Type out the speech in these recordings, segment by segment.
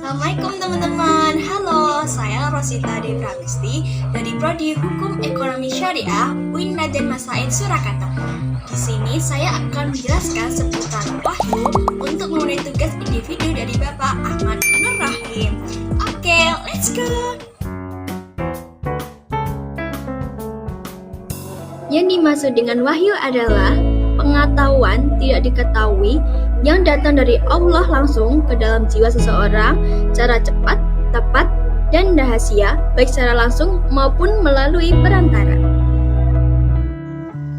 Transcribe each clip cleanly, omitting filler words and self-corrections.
Assalamualaikum teman-teman. Halo, saya Rosita Devramisti dari Prodi Hukum Ekonomi Syariah UIN Raden Masaid Surakarta. Di sini saya akan menjelaskan seputar wahyu untuk memenuhi tugas individu dari Bapak Ahmad Nur Rahim. Oke, let's go. Yang dimaksud dengan wahyu adalah pengetahuan tidak diketahui yang datang dari Allah langsung ke dalam jiwa seseorang secara cepat, tepat, dan rahasia, baik secara langsung maupun melalui perantara.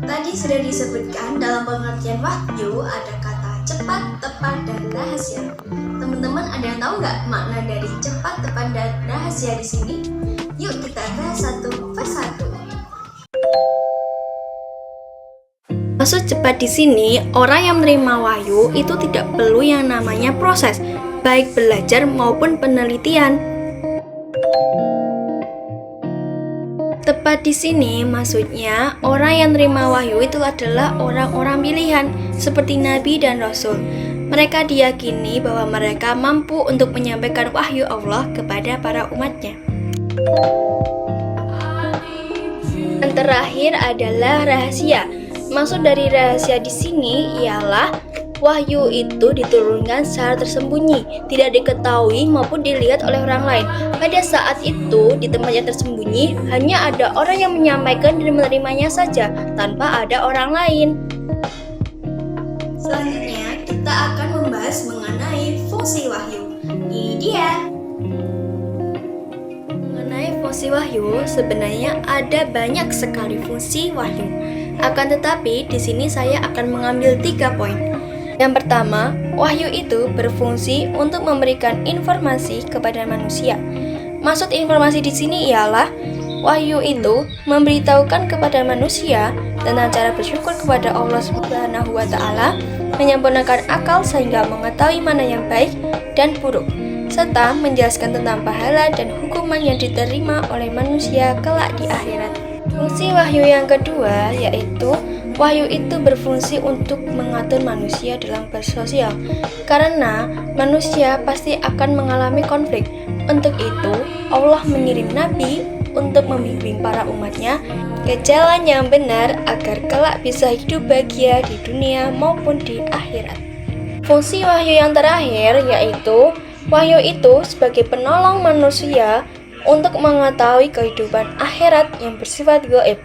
Tadi sudah disebutkan dalam pengertian wahyu ada kata cepat, tepat, dan rahasia. Teman-teman ada yang tahu nggak makna dari cepat, tepat, dan rahasia di sini? Yuk kita bahas satu persatu. Maksud cepat di sini, orang yang menerima wahyu itu tidak perlu yang namanya proses, baik belajar maupun penelitian. Tepat di sini maksudnya orang yang menerima wahyu itu adalah orang-orang pilihan seperti Nabi dan Rasul. Mereka diyakini bahwa mereka mampu untuk menyampaikan wahyu Allah kepada para umatnya. Yang terakhir adalah rahasia. Maksud dari rahasia di sini ialah wahyu itu diturunkan secara tersembunyi, tidak diketahui maupun dilihat oleh orang lain. Pada saat itu, di tempat yang tersembunyi, hanya ada orang yang menyampaikan dan menerimanya saja, tanpa ada orang lain. Selanjutnya, kita akan membahas mengenai fungsi wahyu. Ini dia. Mengenai fungsi wahyu, sebenarnya ada banyak sekali fungsi wahyu. Akan tetapi, di sini saya akan mengambil 3 poin. Yang pertama, wahyu itu berfungsi untuk memberikan informasi kepada manusia. Maksud informasi di sini ialah wahyu itu memberitahukan kepada manusia tentang cara bersyukur kepada Allah Subhanahu wa Ta'ala, menyempurnakan akal sehingga mengetahui mana yang baik dan buruk, serta menjelaskan tentang pahala dan hukuman yang diterima oleh manusia kelak di akhirat. Fungsi wahyu yang kedua yaitu wahyu itu berfungsi untuk mengatur manusia dalam bersosial, karena manusia pasti akan mengalami konflik. Untuk itu, Allah mengirim Nabi untuk membimbing para umatnya ke jalan yang benar agar kelak bisa hidup bahagia di dunia maupun di akhirat. Fungsi wahyu yang terakhir yaitu wahyu itu sebagai penolong manusia untuk mengetahui kehidupan akhirat yang bersifat gaib.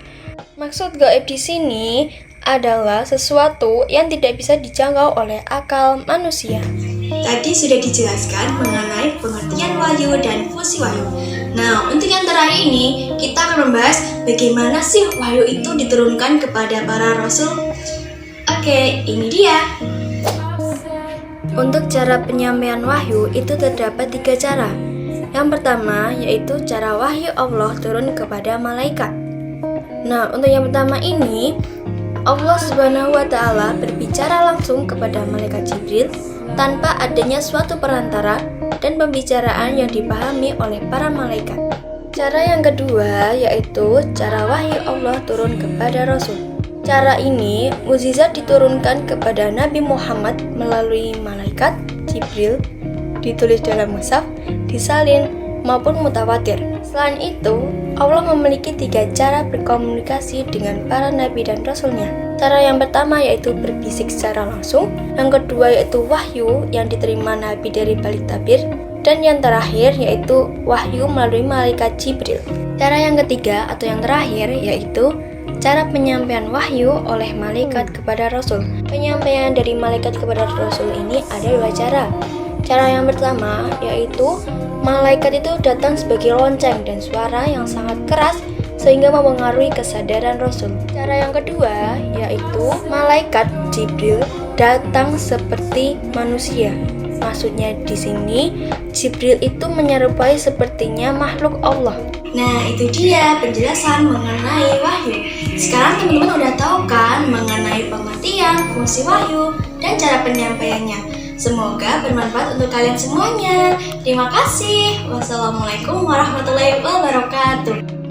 Maksud gaib di sini adalah sesuatu yang tidak bisa dijangkau oleh akal manusia. Tadi sudah dijelaskan mengenai pengertian wahyu dan fungsi wahyu. Nah, untuk yang terakhir ini, kita akan membahas bagaimana sih wahyu itu diturunkan kepada para rasul. Oke, ini dia. Untuk cara penyampaian wahyu itu terdapat 3 cara. Yang pertama yaitu cara wahyu Allah turun kepada malaikat. Nah, untuk yang pertama ini, Allah Subhanahu wa Ta'ala berbicara langsung kepada malaikat Jibril tanpa adanya suatu perantara dan pembicaraan yang dipahami oleh para malaikat. Cara yang kedua yaitu cara wahyu Allah turun kepada Rasul. Cara ini, mukjizat diturunkan kepada Nabi Muhammad melalui malaikat Jibril, ditulis dalam mushaf, disalin, maupun mutawatir. Selain itu, Allah memiliki 3 cara berkomunikasi dengan para nabi dan rasulnya. Cara yang pertama yaitu berbisik secara langsung, yang kedua yaitu wahyu yang diterima nabi dari balik tabir, dan yang terakhir yaitu wahyu melalui malaikat Jibril. Cara yang ketiga atau yang terakhir yaitu cara penyampaian wahyu oleh malaikat kepada rasul. Penyampaian dari malaikat kepada rasul ini ada 2 cara. Cara yang pertama yaitu malaikat itu datang sebagai lonceng dan suara yang sangat keras sehingga mempengaruhi kesadaran Rasul. Cara yang kedua yaitu malaikat Jibril datang seperti manusia. Maksudnya di sini Jibril itu menyerupai sepertinya makhluk Allah. Nah, itu dia penjelasan mengenai wahyu. Sekarang teman-teman udah tahu kan mengenai pengertian, fungsi wahyu, dan cara penyampaiannya. Semoga bermanfaat untuk kalian semuanya. Terima kasih. Wassalamualaikum warahmatullahi wabarakatuh.